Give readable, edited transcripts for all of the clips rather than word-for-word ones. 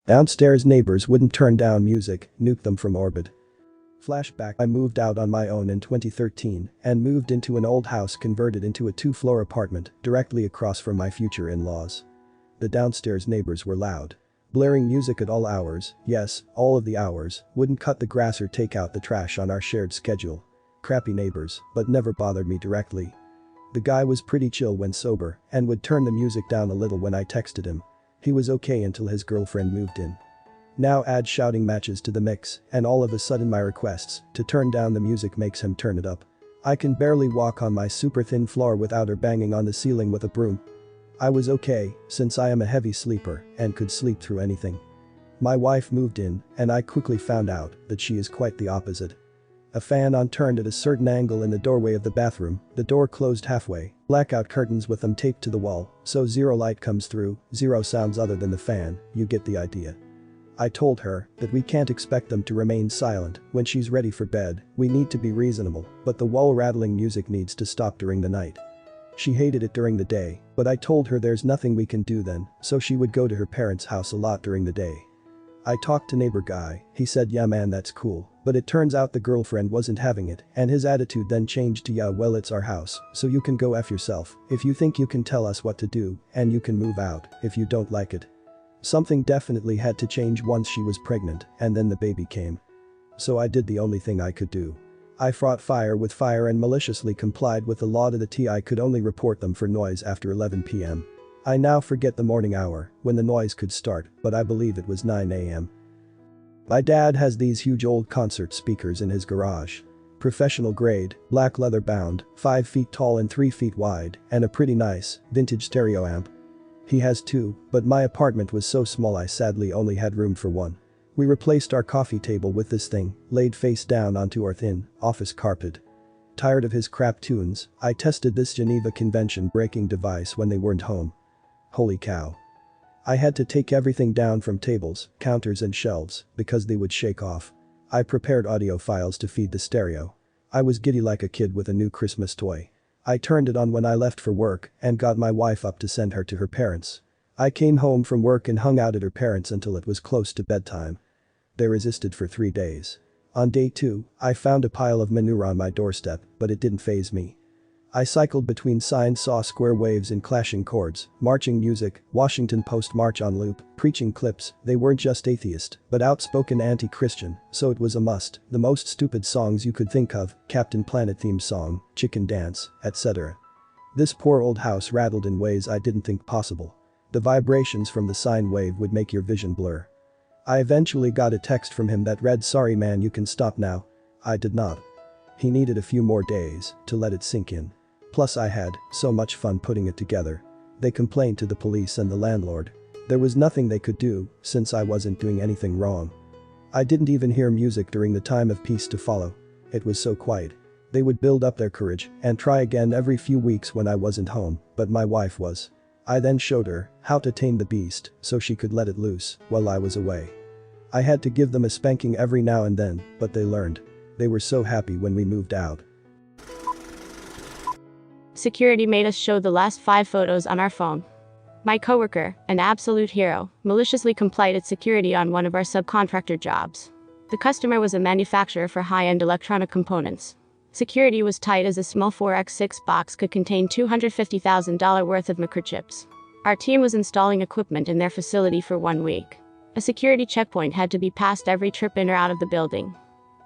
Downstairs neighbors wouldn't turn down music, nuked them from orbit. Flashback: I moved out on my own in 2013 and moved into an old house converted into a two-floor apartment directly across from my future in-laws. The downstairs neighbors were loud. Blaring music at all hours, yes, all of the hours, wouldn't cut the grass or take out the trash on our shared schedule. Crappy neighbors, but never bothered me directly. The guy was pretty chill when sober and would turn the music down a little when I texted him. He was okay until his girlfriend moved in. Now add shouting matches to the mix, and all of a sudden my requests to turn down the music makes him turn it up. I can barely walk on my super thin floor without her banging on the ceiling with a broom. I was okay, since I am a heavy sleeper and could sleep through anything. My wife moved in, and I quickly found out that she is quite the opposite. A fan on turned at a certain angle in the doorway of the bathroom, the door closed halfway, blackout curtains with them taped to the wall, so zero light comes through, zero sounds other than the fan, you get the idea. I told her that we can't expect them to remain silent when she's ready for bed, we need to be reasonable, but the wall-rattling music needs to stop during the night. She hated it during the day, but I told her there's nothing we can do then, so she would go to her parents' house a lot during the day. I talked to neighbor guy, he said yeah man that's cool, but it turns out the girlfriend wasn't having it and his attitude then changed to yeah well it's our house, so you can go F yourself if you think you can tell us what to do, and you can move out if you don't like it. Something definitely had to change once she was pregnant and then the baby came. So I did the only thing I could do. I fought fire with fire and maliciously complied with the law to the T. I could only report them for noise after 11 p.m. I now forget the morning hour when the noise could start, but I believe it was 9 a.m. My dad has these huge old concert speakers in his garage. Professional grade, black leather bound, 5 feet tall and 3 feet wide, and a pretty nice, vintage stereo amp. He has two, but my apartment was so small I sadly only had room for one. We replaced our coffee table with this thing, laid face down onto our thin, office carpet. Tired of his crap tunes, I tested this Geneva Convention breaking device when they weren't home. Holy cow. I had to take everything down from tables, counters and shelves, because they would shake off. I prepared audio files to feed the stereo. I was giddy like a kid with a new Christmas toy. I turned it on when I left for work and got my wife up to send her to her parents. I came home from work and hung out at her parents until it was close to bedtime. They resisted for 3 days. On day 2, I found a pile of manure on my doorstep, but it didn't faze me. I cycled between signs, saw square waves in clashing chords, marching music, Washington Post march on loop, preaching clips. They weren't just atheist, but outspoken anti-Christian, so it was a must. The most stupid songs you could think of, Captain Planet theme song, Chicken Dance, etc. This poor old house rattled in ways I didn't think possible. The vibrations from the sine wave would make your vision blur. I eventually got a text from him that read, "Sorry man, you can stop now." I did not. He needed a few more days to let it sink in. Plus I had so much fun putting it together. They complained to the police and the landlord. There was nothing they could do since I wasn't doing anything wrong. I didn't even hear music during the time of peace to follow. It was so quiet. They would build up their courage and try again every few weeks when I wasn't home, but my wife was. I then showed her how to tame the beast so she could let it loose while I was away. I had to give them a spanking every now and then, but they learned. They were so happy when we moved out. Security made us show the last 5 photos on our phone. My coworker, an absolute hero, maliciously complied at security on one of our subcontractor jobs. The customer was a manufacturer for high-end electronic components. Security was tight as a small 4x6 box could contain $250,000 worth of microchips. Our team was installing equipment in their facility for 1 week. A security checkpoint had to be passed every trip in or out of the building.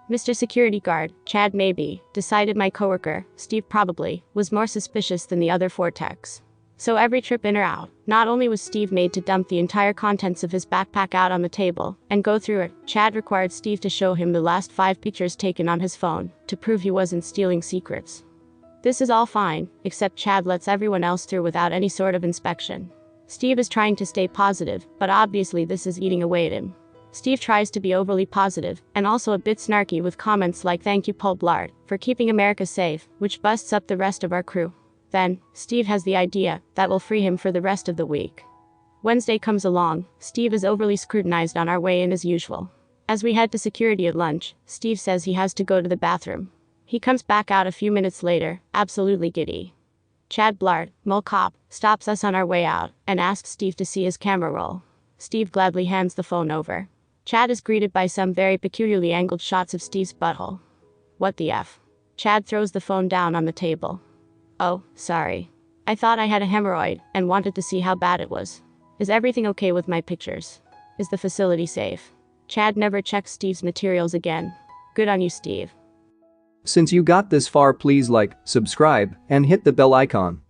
Mr. Security Guard, Chad maybe, decided my coworker, Steve probably, was more suspicious than the other 4 techs. So every trip in or out, not only was Steve made to dump the entire contents of his backpack out on the table and go through it, Chad required Steve to show him the last 5 pictures taken on his phone to prove he wasn't stealing secrets. This is all fine, except Chad lets everyone else through without any sort of inspection. Steve is trying to stay positive, but obviously this is eating away at him. Steve tries to be overly positive and also a bit snarky with comments like "Thank you Paul Blart for keeping America safe," which busts up the rest of our crew. Then, Steve has the idea that will free him for the rest of the week. Wednesday comes along, Steve is overly scrutinized on our way in as usual. As we head to security at lunch, Steve says he has to go to the bathroom. He comes back out a few minutes later, absolutely giddy. Chad Blart, mole cop, stops us on our way out and asks Steve to see his camera roll. Steve gladly hands the phone over. Chad is greeted by some very peculiarly angled shots of Steve's butthole. What the F? Chad throws the phone down on the table. Oh, sorry. I thought I had a hemorrhoid and wanted to see how bad it was. Is everything okay with my pictures? Is the facility safe? Chad never checks Steve's materials again. Good on you, Steve. Since you got this far, please like, subscribe, and hit the bell icon.